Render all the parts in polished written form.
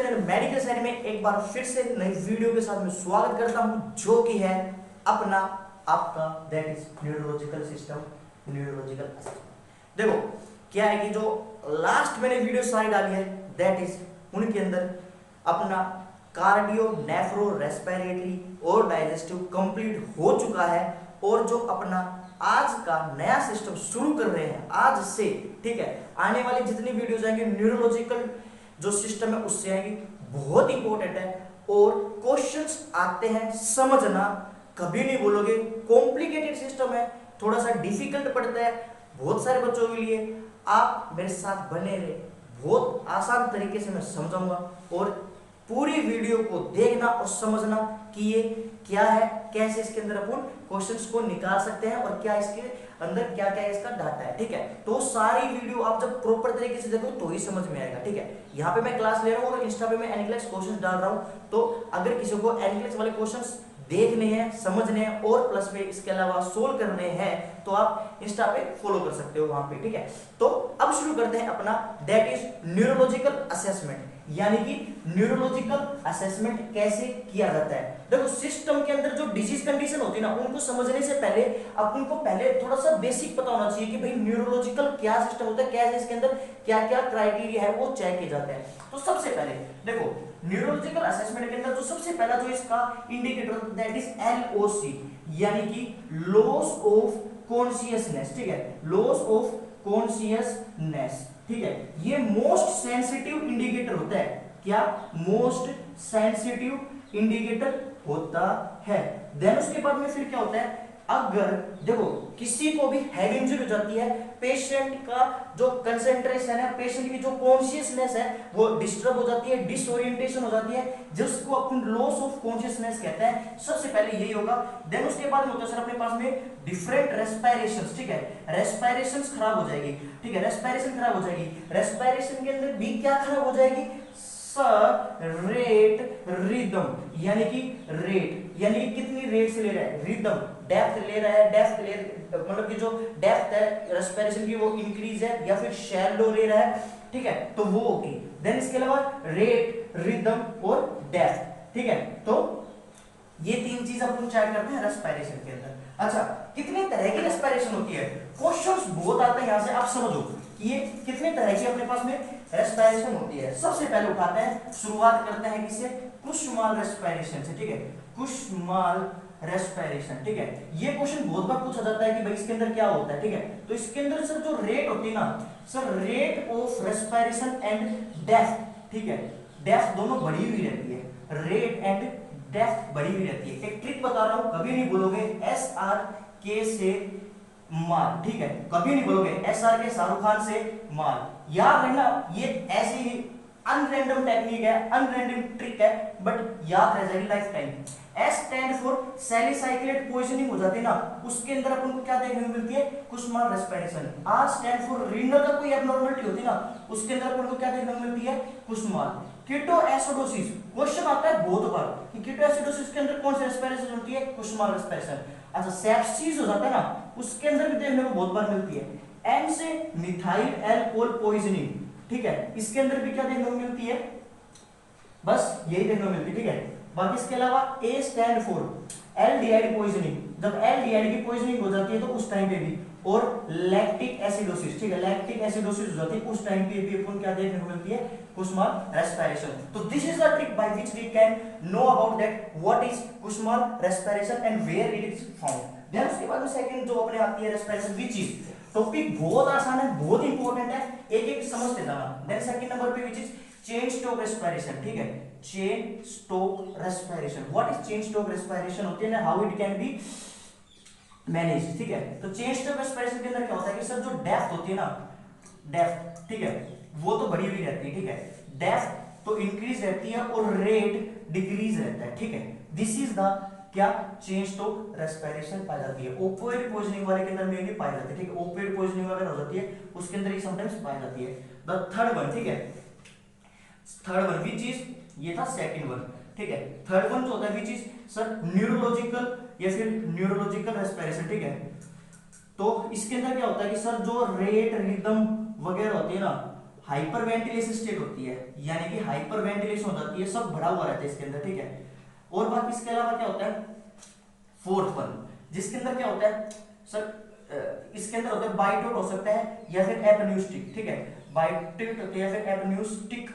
Channel medical science में एक बार फिर से नई वीडियो के साथ मैं स्वागत करता हूं, जो कि है अपना आपका that is neurological system, neurological assessment. देखो क्या है कि जो लास्ट मैंने वीडियो सारी डाली है दैट इज उनके अंदर अपना कार्डियो, नेफ्रो, रेस्पिरेटरी और डाइजेस्टिव कंप्लीट हो चुका है, और जो अपना आज का नया सिस्टम शुरू कर रहे हैं आज से, ठीक है। आने वाली जितनी वीडियोज आएंगे न्यूरोलॉजिकल जो सिस्टम है उससे आएंगी, बहुत इंपॉर्टेंट है। और क्वेश्चंस आते हैं, समझना कभी नहीं बोलोगे कॉम्प्लिकेटेड सिस्टम है, थोड़ा सा डिफिकल्ट पड़ता है बहुत सारे बच्चों के लिए। आप मेरे साथ बने रहे, बहुत आसान तरीके से मैं समझाऊंगा, और पूरी वीडियो को देखना और समझना कि ये क्या है, कैसे इसके अंदर अपन क्वेश्चंस को निकाल सकते हैं और क्या इसके अंदर क्या क्या इसका डाटा है, ठीक है। तो सारी वीडियो आप जब प्रॉपर तरीके से देखो तो ही समझ में आएगा, ठीक है। यहाँ पे मैं क्लास ले रहा हूँ और इंस्टा पे मैं एनक्लेक्स क्वेश्चंस डाल रहा हूँ, तो अगर किसी को एनक्लेक्स वाले क्वेश्चंस देखने हैं, समझने हैं और प्लस में इसके अलावा सोल्व करने हैं तो आप इंस्टा पे फॉलो कर सकते हो वहां पे, ठीक है। तो अब शुरू करते हैं अपना दैट इज न्यूरोलॉजिकल असेसमेंट, यानी कि न्यूरोलॉजिकल असेसमेंट कैसे किया जाता है। देखो सिस्टम के अंदर जो डिजीज कंडीशन होती है ना, उनको समझने से पहले अपन को पहले थोड़ा सा बेसिक पता होना चाहिए कि भाई न्यूरोलॉजिकल क्या सिस्टम होता है, कैसे इसके अंदर क्या क्या क्राइटेरिया है वो चेक किए जाते हैं। तो सबसे पहले देखो न्यूरोलॉजिकल असेसमेंट के अंदर जो सबसे पहला जो इसका इंडिकेटर दैट इज LOC, यानी कि लॉस ऑफ कॉन्शियसनेस, ठीक है, लॉस ऑफ कॉन्शियसनेस, ठीक है। ये मोस्ट सेंसिटिव इंडिकेटर होता है। क्या? मोस्ट सेंसिटिव इंडिकेटर होता है। देन उसके बाद में फिर क्या होता है, अगर देखो किसी को भी हेड इंजरी हो जाती है, पेशेंट का जो कंसंट्रेशन है, पेशेंट की जो कॉन्शियसनेस है वो डिस्टर्ब हो जाती है, डिसओरिएंटेशन हो जाती है, जिसको अपन लॉस ऑफ कॉन्शियसनेस कहते हैं। सबसे पहले यही होगा। देन उसके बाद में होता है सर अपने पास में डिफरेंट रेस्पिरेशंस, ठीक है, रेस्पिरेशंस खराब हो जाएगी, ठीक है, रेस्पिरेशन खराब हो जाएगी। रेस्पिरेशन के अंदर भी क्या खराब हो जाएगी सर, रेट रिदम, यानी कि रेट यानी कि कितनी रेट से ले रहा है, रिदम, डेप्थ ले रहा है, डेप्थ ले मतलब कि जो डेप्थ है रेस्पिरेशन की वो इंक्रीज है या फिर शैलो ले रहा है, ठीक है, तो वो होगी। देन इसके अलावा रेट, रिदम और डेप्थ, ठीक है। तो ये तीन चीज अपन चेक करते हैं रेस्पिरेशन के अंदर। अच्छा, कितने तरह की रेस्पिरेशन होती है, क्वेश्चंस बहुत आते हैं यहां से, आप समझो कि ये कितने तरह की अपने पास में रेस्पिरेशन होती है। सबसे पहले उठाते हैं, शुरुआत करते हैं किससे, कुसुमाल रेस्पिरेशन से, ठीक है, कुसुमाल रेस्पिरेशन, ठीक है। ये क्वेश्चन बहुत बार पूछा जाता है कि भाई इसके अंदर क्या होता है, ठीक है। तो इसके अंदर सर जो रेट होती है ना sir, rate of respiration and depth, ठीक है, डेप्थ दोनों बढ़ी हुई रहती है, रेट एंड डेप्थ बढ़ी हुई रहती है। एक ट्रिक बता रहा हूं, कभी नहीं बोलोगे SRK से माल, ठीक है, कभी नहीं बोलोगे SRK शाहरुख खान से माल, याद रखना। ये ऐसी ही अनरैंडम टेक्निक है, अनरैंडम ट्रिक है, बट याद रह जाएगी life time. S stand for salicylate poisoning हो जाती है ना, उसके अंदर अपन को क्या देखने को मिलती है, Kussmaul respiration. R stand for renal का कोई एब्नॉर्मलिटी होती है ना, उसके अंदर अपन को क्या देखने को मिलती है, कुसुमाल। कीटोएसिडोसिस क्वेश्चन आता है बहुत बार कि कीटोएसिडोसिस के अंदर कौन सी रेस्पिरेशन होती है, कुसुमाल रेस्पिरेशन। अच्छा, सेप्सिस हो जाता है ना, उसके अंदर भी देखने को बहुत बार मिलती है M से मिथाइल एल्कोहल पॉइजनिंग, ठीक है, इसके अंदर भी क्या देखने को मिलती है, बस यही देखने को मिलती है, ठीक है। बाकी इसके अलावा A stand for aldehyde poisoning, जब एल्डिहाइड की पॉइजनिंग हो जाती है तो उस टाइम पे भी, और लैक्टिक एसिडोसिस, ठीक है, लैक्टिक एसिडोसिस हो जाती है उस टाइम पे भी अपन क्या देखने को मिलती है, कुसुमाल रेस्पिरेशन। तो this is the trick by which we can know about that what is Kussmaul respiration and where it is found. Then उसके बाद में सेकंड जो अपने आती है रेस्पिरेशन, व्हिच इज, टॉपिक बहुत आसान है, बहुत इंपॉर्टेंट है, एक एक समझते जाना। देन सेकंड नंबर पे which is Cheyne Stoke respiration, ठीक है, Cheyne Stoke respiration. What is Cheyne Stoke respiration होती है ना, how it can be manage, ठीक है। तो चेन स्टोक रेस्पिरेशन के अंदर क्या होता है कि सर जो डेप्थ होती है ना, डेप्थ, ठीक है, वो तो बढ़ी हुई रहती है, ठीक है, डेप्थ तो इंक्रीज रहती है और रेट डिक्रीज रहता है, ठीक है। दिस इज द क्या, चेन स्टोक रेस्पिरेशन पाई जाती है। ओपियोइड पॉइजनिंग वाले के अंदर में भी पाई जाती है, ठीक है, ओपियोइड पॉइजनिंग अगर हो जाती है उसके अंदर ही समटाइम्स पाई जाती है। द थर्ड वन, ठीक है, थर्ड वन व्हिच इज, ये था सेकंड वन, ठीक है। थर्ड वन जो होता है व्हिच इज सर न्यूरोलॉजिकल या फिर न्यूरोलॉजिकल रेस्पिरेशन, ठीक है। तो इसके अंदर क्या होता है कि सर जो रेट, रिदम वगैरह होती है ना, हाइपर वेंटिलेशन स्टेट होती है, यानी कि हाइपर वेंटिलेशन हो जाती है, सब भरा हुआ रहता है इसके अंदर, ठीक है। और बाकी इसके अलावा क्या होता है, फोर्थ वन, जिसके अंदर क्या होता है सर, इसके अंदर होता है बाइटोट हो सकता है या फिर एपन्यूस्टिक, ठीक है, बाइटोट होती है या फिर एपन्यूस्टिक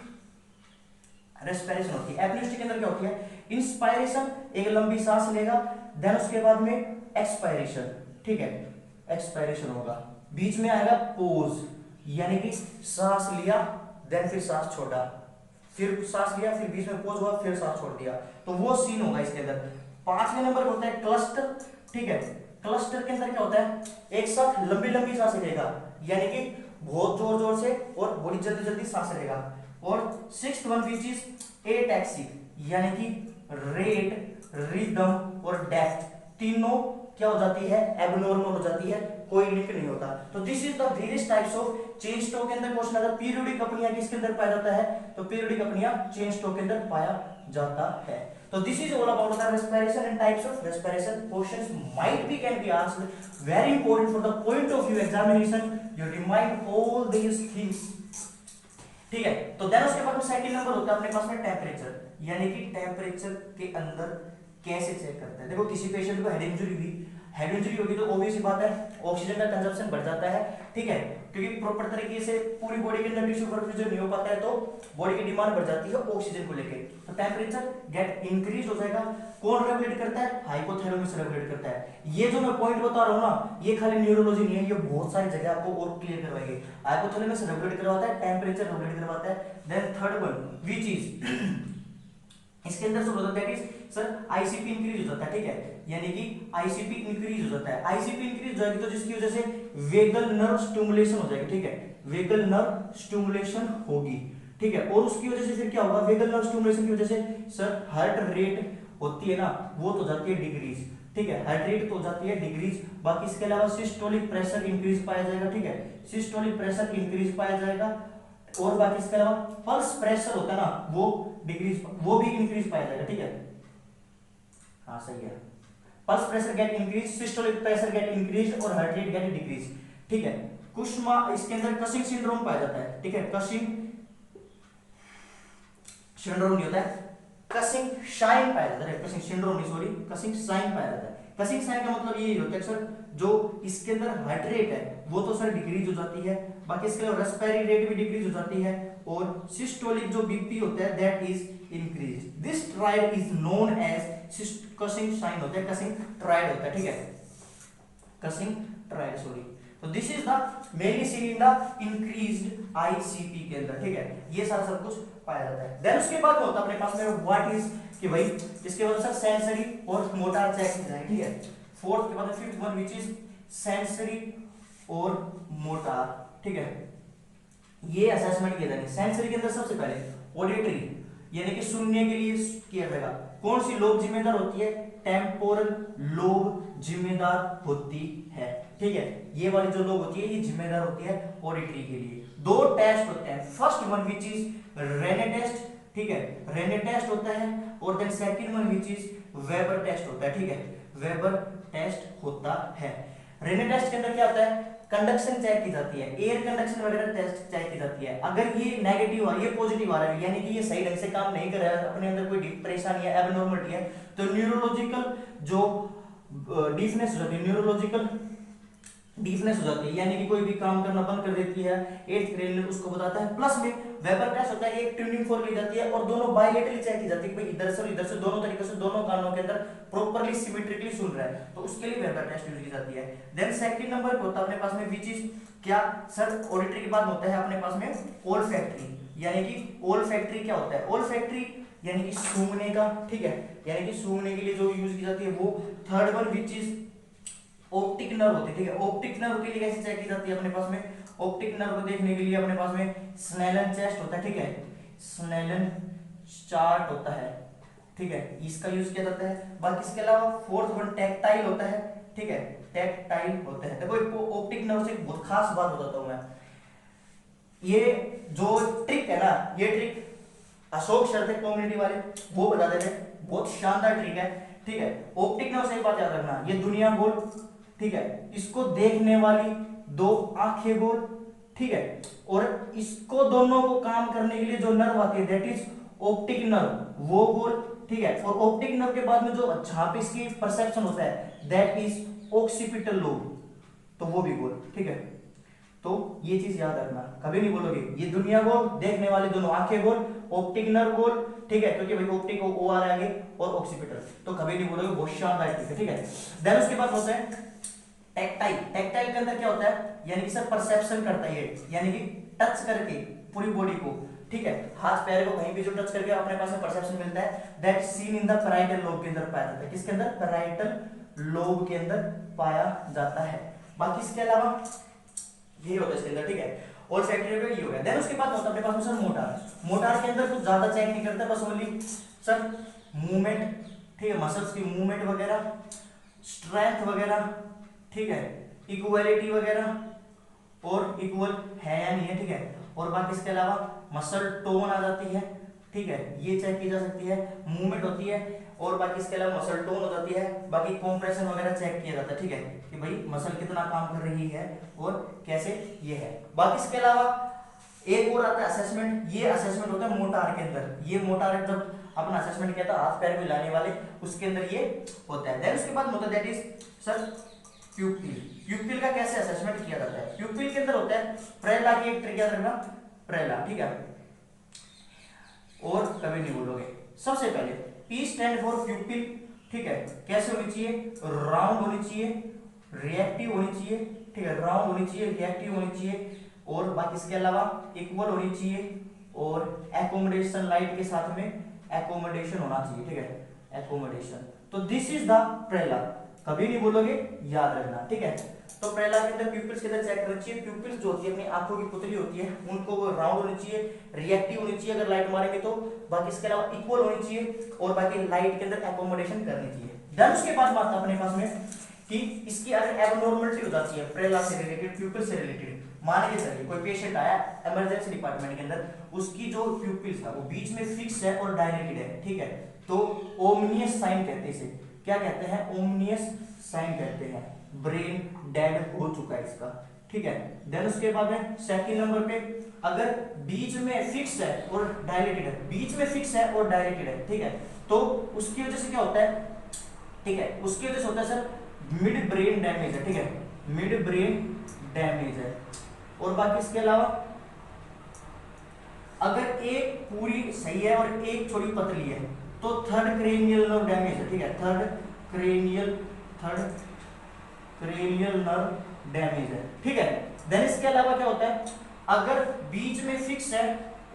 रेस्पिरेशन होती है। एपन्यूस्टिक के अंदर क्या होती है, इंस्पायरेशन, एक लंबी सांस लेगा, देन उसके बाद में एक्सपायरेशन, ठीक है, एक्सपायरेशन होगा, बीच में आएगा पोज, यानी कि सांस लिया देन फिर सांस छोड़ा, फिर सांस लिया, फिर बीच में पोज हुआ, फिर सांस छोड़ दिया, तो वो सीन होगा इसके अंदर। पांचवें नंबर पर होता है क्लस्टर, ठीक है, क्लस्टर के अंदर क्या होता है, एक साथ लंबी लंबी सांसें लेगा, यानी कि बहुत जोर जोर से और बड़ी जल्दी जल्दी सांसें लेगा। और सिक्स्थ वन विच इज एटैक्सिक, यानी कि रेट, रिदम और डेप्थ तीनों क्या हो जाती है, एबनॉर्मल हो जाती है, कोई लिंक नहीं होता। तो this is the various types of chain stroke के अंदर क्वेश्चन अगर पीरियोडिक अपनिया किसके अंदर पाया जाता है, तो पीरियोडिक अपनिया चेन स्ट्रोक के अंदर पाया जाता है। तो this is all about the respiration and types of respiration. Questions might be can be asked, very important for the point of view examination, you remind all these things, ठीक है। तो then उसके बाद में सेकंड नंबर होता है अपने पास में टेम्परेचर, यानी कि टेम्परेचर के अंदर कैसे चेक करते हैं। देखो किसी पेशेंट को हेड इंजरी हुई, हेड इंजरी होगी तो ऑब्वियस सी बात है ऑक्सीजन का कंजप्शन बढ़ जाता है, ठीक है, क्योंकि प्रॉपर तरीके से पूरी बॉडी के अंदर टिश्यू परफ्यूजन नहीं हो पाता है, तो बॉडी की डिमांड बढ़ जाती है ऑक्सीजन को लेके, तो टेम्परेचर गेट इंक्रीज हो जाएगा। कौन रेगुलेट करता है, हाइपोथैलेमस रेगुलेट करता है। ये जो मैं पॉइंट बता रहा हूं ना, ये खाली न्यूरोलॉजी नहीं है, ये बहुत सारी जगह आपको और क्लियर करवाएंगे। हाइपोथैलेमस रेगुलेट करवाता है, टेम्परेचर रेगुलेट करवाता है। Then third one which is, इसके अंदर जो होता है that is sir ICP increase हो जाता है, ठीक है, यानी कि आईसीपी इंक्रीज हो जाता है। आईसीपी इंक्रीज हो जाएगी तो जिसकी वजह से वेगल नर्व स्टिमुलेशन हो जाएगी, ठीक है, वेगल नर्व स्टिमुलेशन होगी, ठीक है, और उसकी वजह से फिर क्या होगा, वेगल नर्व स्टिमुलेशन की वजह से सर हार्ट रेट होती है ना, वो तो जाती है डिक्रीज, ठीक है, हार्ट रेट तो हो जाती है डिक्रीज। बाकी इसके अलावा सिस्टोलिक प्रेशर इंक्रीज पाया जाएगा, ठीक है, सिस्टोलिक प्रेशर इंक्रीज पाया जाएगा। और बाकी इसके अलावा पल्स प्रेशर होता है ना, वो डिक्रीज, वो भी इंक्रीज पाया जाएगा, ठीक है, हाँ सही है, pulse pressure gate increase, systolic pressure gate increase और हार्ट रेट गेट डिक्रीज, ठीक है। कुश्मा, इसके अंदर कशिंग सिंड्रोम पाया जाता है, ठीक है, कशिंग सिंड्रोम नहीं होता है, कशिंग साइन पाया जाता है, कशिंग सिंड्रोम नहीं, सॉरी, कशिंग साइन पाया जाता है। कशिंग साइन का मतलब ये होता है सर, जो इसके अंदर हार्ट रेट है वो तो सर डिक्रीज हो जाती है, बाकी इसके अलावा रेस्पिरेटरी रेट भी डिक्रीज हो जाती है, और सिस्टोलिक जो बीपी होता है that is increase. This triad is known as Cushing sign होता है, कशिंग ट्रायड होता है, ठीक है, कशिंग ट्रायड, सॉरी। तो this is the mainly seen in the increased ICP के अंदर, ठीक है, ये सारा सब कुछ पाया जाता है। देन उसके बाद होता है अपने पास में व्हाट इज, कि भाई इसके बाद सर सेंसरी और मोटर चेक किया जाएगा, ठीक है। फोर्थ के बाद fifth one which is sensory और मोटर, ठीक है, ये असेसमेंट किया जाएगा। सेंसरी के अंदर सबसे पहले ऑडिटरी, यानी कि सुनने के लिए किया जाएगा। कौन सी लोब जिम्मेदार होती है, टेम्पोरल लोब जिम्मेदार होती है, ठीक है, ये वाली जो लोब होती है ये जिम्मेदार होती है ऑडिटरी के लिए। दो टेस्ट होते हैं, first one which is Rinne test, ठीक है, रेने टेस्ट होता है, और then second one which is Weber test होता है, ठीक है, वेबर टेस्ट होता है। रेने टेस्ट के अंदर क्या होता है, कंडक्शन चेक की जाती है, एयर कंडक्शन वगैरह टेस्ट चेक की जाती है। अगर ये नेगेटिव आ रही है, पॉजिटिव आ रहा है, यानी कि ये सही ढंग से काम नहीं कर रहा है, अपने अंदर कोई परेशानी है, एबनॉर्मलिटी है, तो न्यूरोलॉजिकल जो डीफनेस हो जाती है, न्यूरोलॉजिकल डीफनेस हो जाती है, यानी कि कोई भी काम करना बंद कर देती है, एट्थ ग्रेड में उसको बताता है। प्लस में वेबर टेस्ट होता है, एक ट्यूनिंग फोर्क ली जाती है और दोनों बायलेटरली चेक की जाती है कि भाई इधर से और इधर से दोनों तरीके से दोनों कानों के अंदर प्रॉपर्ली सिमेट्रिकली सुन रहा है, तो उसके लिए वेबर टेस्ट यूज की जाती है। देन सेकंड नंबर पे होता है अपने पास में विच इज क्या सर, ऑडिटरी के बाद होता है अपने पास में ओल्फैक्टरी, यानी कि ओल्फैक्टरी क्या होता है, ओल्फैक्टरी यानी कि सूंघने का, ठीक है, यानी कि सूंघने के लिए जो यूज की जाती है वो। Third one which is optic nerve होती है, ठीक है, ऑप्टिक नर्व के लिए कैसे चेक की जाती है अपने पास में, ऑप्टिक नर्व को देखने के लिए अपने पास में स्नेलन टेस्ट होता है, ठीक है, स्नेलन चार्ट होता है, ठीक है, इसका यूज किया जाता है। बाकी इसके अलावा फोर्थ वन टैक्टाइल होता है, ठीक है, टैक्टाइल होता है। देखो ऑप्टिक नर्व से बहुत खास बात बताता हूं मैं, ये जो ट्रिक है ना, ये ट्रिक अशोक सर थे कम्युनिटी वाले, वो बताते थे, बहुत शानदार ट्रिक है, ठीक है। ऑप्टिक नर्व से एक बात याद रखना, ये दुनिया गोल, ठीक है, इसको देखने वाली दो आंखें गोल, ठीक है। और इसको दोनों को काम करने के लिए जो नर्व आती है दैट इज ऑप्टिक नर्व, वो गोल, ठीक है। और ऑप्टिक नर्व के बाद में जो जहां पे इसकी परसेप्शन होता है दैट इज ऑक्सीपिटल लोब, तो वो भी गोल, ठीक है। तो ये चीज याद रखना, कभी नहीं बोलोगे ये दुनिया गोल, देखने वाले दोनों आंखें गोल, ऑप्टिक नर्व गोल, ठीक है, क्योंकि भाई ऑप्टिक ओ आ रहा है आगे और ऑक्सीपिटल, तो कभी नहीं बोलोगे, बहुत शानदार चीज है, ठीक है। देन उसके बाद होता है टैक्टाइल। टैक्टाइल के अंदर क्या होता है, यानी कि सर परसेप्शन करता है ये, यानी कि टच करके पूरी बॉडी को, ठीक है, हाथ पैर को कहीं भी जो टच करके अपने पास में परसेप्शन मिलता है that scene in the parietal lobe के अंदर पाया जाता है। किसके अंदर, पैराइटल लोब के अंदर पाया जाता है। बाकी इसके अलावा ये होता है इसके अंदर, ठीक है। और फैक्टरी में ये हो गया। देन उसके बाद होता है अपने पास में सर मोटार। मोटार के अंदर कुछ ज्यादा चेक नहीं करता, बस ओनली सर मूवमेंट, ठीक है, मसल्स की मूवमेंट वगैरह, स्ट्रेंथ वगैरह, ठीक है, इक्वालिटी वगैरह और इक्वल है या नहीं है, ठीक है। और बाकी इसके अलावा मसल टोन आ जाती है, ठीक है, ये चेक की जा सकती है, मूवमेंट होती है, और बाकी इसके अलावा मसल टोन हो जाती है, बाकी कॉम्प्रेशन वगैरह चेक किया जाता है, ठीक है, कि भाई मसल कितना काम कर रही है और कैसे ये है। बाकी इसके अलावा एक और आता है असेसमेंट। ये असेसमेंट होता है मोटार के अंदर, ये मोटार जब अपना असेसमेंट किया था हाथ पैर को हिलाने वाले, उसके अंदर ये होता है। देन उसके बाद होता है दैट इज सर प्यूपिल। प्यूपिल का कैसे असेसमेंट किया जाता है, प्यूपिल के अंदर होता है प्रेला की एक ट्रिक याद रखना, प्रेला, ठीक है, और कभी नहीं बोलोगे। सबसे पहले P स्टैंड फॉर प्यूपिल, ठीक है, कैसे होनी चाहिए, राउंड होनी चाहिए, रिएक्टिव होनी चाहिए, ठीक है, राउंड होनी चाहिए, रिएक्टिव होनी चाहिए, और बाकी इसके अलावा इक्वल होनी चाहिए, और एकोमोडेशन लाइट के साथ में एकोमोडेशन होना चाहिए, ठीक है, एकोमोडेशन। तो दिस इज द प्रेला, कभी नहीं बोलोगे, याद रखना, ठीक है। तो प्रेला के अंदर प्यूपिल्स के अंदर चेक करना चाहिए, प्यूपिल्स जो होती है अपनी आंखों की पुतली होती है, उनको वो राउंड होनी चाहिए, रिएक्टिव होनी चाहिए अगर लाइट मारेंगे तो, बाकी इसके अलावा इक्वल होनी चाहिए, और बाकी लाइट के अंदर एकोमोडेशन करनी चाहिए। देन उसके बाद बात अपने पास में कि इसकी अगर एबनॉर्मलिटी हो जाती है प्रेला से रिलेटेड, प्यूपिल से रिलेटेड, मान के चलिए कोई पेशेंट आया इमरजेंसी डिपार्टमेंट के अंदर, उसकी जो प्यूपिल्स है वो बीच में फिक्स है और डायलेटेड है, ठीक है, तो ओमनियस साइन कहते हैं इसे, क्या कहते हैं, ओमनियस साइन कहते हैं, ब्रेन डेड हो चुका है इसका, ठीक है। देन उसके बाद में सेकंड नंबर पे अगर बीच में फिक्स है और डायलेटेड है, बीच में फिक्स है और डायलेटेड है, ठीक है, तो उसकी वजह से क्या होता है, ठीक है, उसकी वजह से होता है सर मिड ब्रेन डैमेज है, ठीक है, मिड ब्रेन डैमेज है। और बाकी इसके अलावा अगर एक पूरी सही है और एक थोड़ी पतली है तो थर्ड क्रेनियल नर्व डैमेज है, ठीक है, थर्ड क्रेनियल नर्व डैमेज है, ठीक है। देन इसके अलावा क्या होता है, अगर बीच में फिक्स है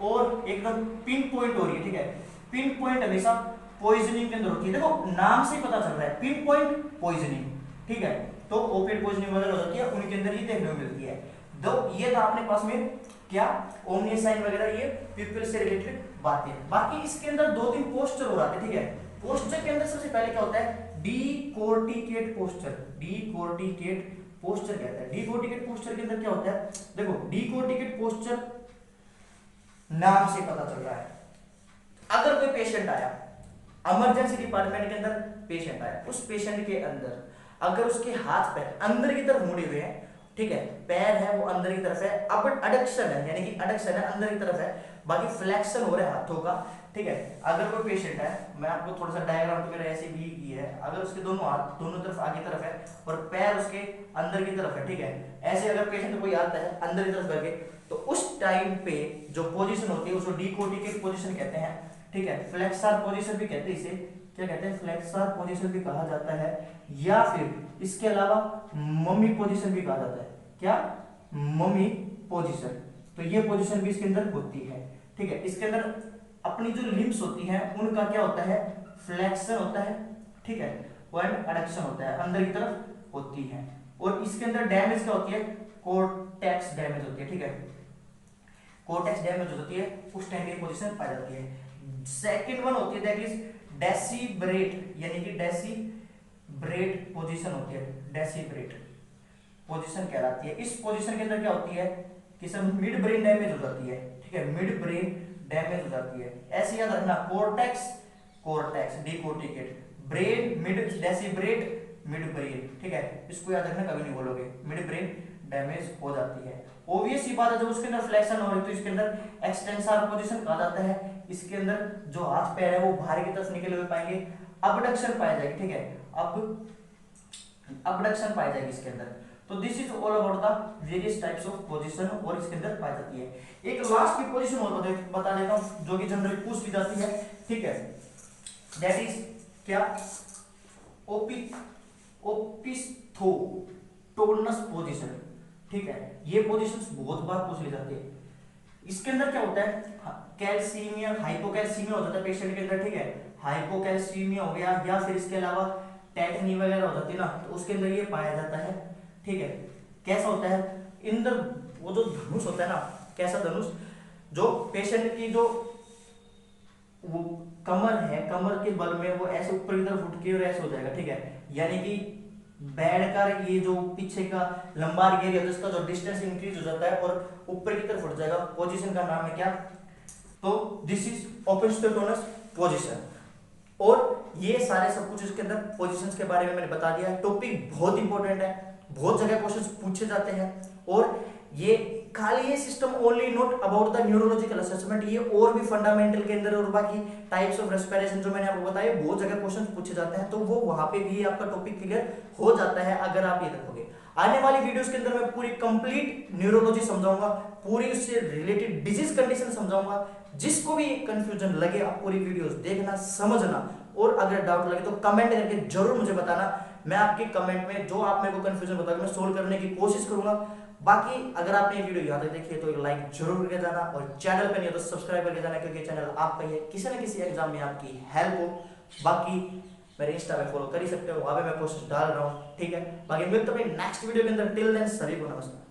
और एकदम पिन पॉइंट हो रही है, ठीक है, पिन पॉइंट हमेशा पॉइजनिंग के अंदर होती है, देखो नाम से पता चल रहा है पिन पॉइंट पॉइजनिंग, ठीक है, तो ओपिएट पॉइजनिंग वगैरह हो जाती है, उनके अंदर ये देखने को मिलती है। दो ये था अपने पास में क्या, ओमनियस साइन वगैरह, ये प्यूपिल से रिलेटेड बातें। बाकी इसके अंदर दो तीन पोस्चर हो जाते हैं, ठीक है। पोस्चर के अंदर सबसे पहले क्या होता है, डीकोर्टिकेट पोस्चर, डीकोर्टिकेट पोस्चर कहता है। डीकोर्टिकेट पोस्चर के अंदर क्या होता है, देखो डीकोर्टिकेट पोस्चर नाम से पता चल रहा है, अगर कोई पेशेंट आया इमरजेंसी डिपार्टमेंट के अंदर, पेशेंट आया, उस पेशेंट के अंदर अगर उसके हाथ पैर अंदर की तरफ मुड़े हुए हैं, ठीक है, पैर है वो अंदर की तरफ है, अब एडक्शन है, यानी कि एडक्शन है अंदर की तरफ है, बाकी फ्लेक्शन हो रहा है हाथों का, ठीक है। अगर कोई पेशेंट है, मैं आपको थोड़ा सा डायग्राम तो मेरा ऐसे भी की है, अगर उसके दोनों हाथ दोनों तरफ आगे तरफ है और पैर उसके अंदर की तरफ है, ठीक है, ऐसे अगर पेशेंट कोई आता है अंदर की तरफ करके, तो उस टाइम पे जो पोजीशन होती है उसको डीकोर्टिकेट पोजीशन कहते हैं, ठीक है, फ्लेक्सर पोजीशन भी कहते हैं इसे, क्या कहते हैं, फ्लेक्सर पोजीशन भी कहा जाता है, या फिर इसके अलावा मम्मी पोजीशन भी कहा जाता है, क्या, मम्मी पोजीशन। तो ये पोजीशन भी इसके अंदर होती है, ठीक है। इसके अंदर अपनी जो लिम्स होती हैं उनका क्या होता है, फ्लेक्शन होता है, ठीक है, और एडक्शन होता है, अंदर की तरफ होती है। और इसके अंदर डैमेज क्या होती है, कोर्टेक्स डैमेज होती है, ठीक है, कोर्टेक्स डैमेज होती है, उस टाइम ये पोजीशन पाई जाती है। सेकंड वन होती है दैट इज डेसिब्रेट, यानी कि डेसिब्रेट पोजीशन होती है, डेसिब्रेट पोजीशन कहलाती है। इस पोजीशन के अंदर क्या होती है कि सर मिड ब्रेन डैमेज हो जाती है, ठीक है, मिड ब्रेन डैमेज हो जाती है, ऐसे याद रखना, cortex cortex decorticate, brain mid decerebrate mid brain, ठीक है, इसको याद रखना, कभी नहीं बोलोगे, मिड ब्रेन डैमेज हो जाती है। ऑब्वियस सी बात है, जब उसके अंदर फ्लेक्शन हो रही है तो इसके अंदर एक्सटेंसर पोजीशन कहा जाता है। इसके अंदर जो हाथ पैर है वो बाहर की तरफ निकले हुए पाएंगे, अबडक्शन पाई जाएगी, ठीक है, अब अबडक्शन पाई जाएगी इसके अंदर। तो this is all about the various types of position और इसके अंदर पाई जाती है। एक लास्ट की पोजीशन और बता देता हूं जो कि जनरली पूछ भी जाती है, ठीक है, दैट इज क्या, ओपिस्थोटोनस पोजीशन, ठीक है। ये पोजीशंस बहुत बार पूछ ली जाती है। इसके अंदर क्या होता है, कैल्सीमिया हाइपोकैल्सीमिया हो जाता है पेशेंट के अंदर, ठीक है, हाइपोकैल्सीमिया हो गया, या फिर इसके अलावा टेटनी वगैरह हो जाती है ना, तो उसके अंदर ये पाया जाता है, ठीक है। कैसा होता है, इन द वो जो धनुष होता है ना, कैसा धनुष, जो पेशेंट की जो वो कमर है, कमर के बल में वो ऐसे ऊपर की तरफ उठ के और ऐसे हो जाएगा, ठीक है, यानी कि बैठकर ये जो पीछे का लंबार एरिया है उसका जो डिस्टेंस इंक्रीज हो जाता है और ऊपर की तरफ उठ जाएगा। पोजीशन का नाम है क्या, तो दिस इज ओपिस्थोटोनस पोजीशन। और ये सारे सब कुछ इसके अंदर पोजीशंस के बारे में मैंने बता दिया है। टॉपिक बहुत इंपॉर्टेंट है, बहुत जगह क्वेश्चंस पूछे जाते हैं, और ये खाली ये system only not about the neurological assessment, ये और भी फंडामेंटल के अंदर और बाकी टाइप्स ऑफ रेस्पिरेशन जो मैंने आपको बताया बहुत जगह क्वेश्चन पूछे जाते हैं, तो वो वहां पे भी आपका टॉपिक क्लियर हो जाता है अगर आप ये रखोगे। आने वाली वीडियोस के अंदर मैं पूरी कंप्लीट न्यूरोलॉजी समझाऊंगा, पूरी उससे रिलेटेड डिजीज कंडीशन समझाऊंगा। जिसको भी कंफ्यूजन लगे आप पूरी वीडियोस देखना, समझना, और अगर डाउट लगे तो कमेंट करके जरूर मुझे बताना। मैं आपके कमेंट में जो आप मेरे को कंफ्यूजन बताओगे मैं सोल्व करने की कोशिश करूंगा। बाकी अगर आपने ये वीडियो यहाँ तक देखी है तो एक लाइक जरूर करके जाना, और चैनल पर नहीं है तो सब्सक्राइब करके जाना, क्योंकि चैनल आपका ही है, किसी न किसी एग्जाम में आपकी हेल्प हो। बाकी मेरे इंस्टा पे फॉलो कर ही सकते हो, वहां पे मैं पोस्ट डाल रहा हूँ, ठीक है। बाकी मिलते हैं नेक्स्ट वीडियो के अंदर, टिल देन सभी को नमस्कार।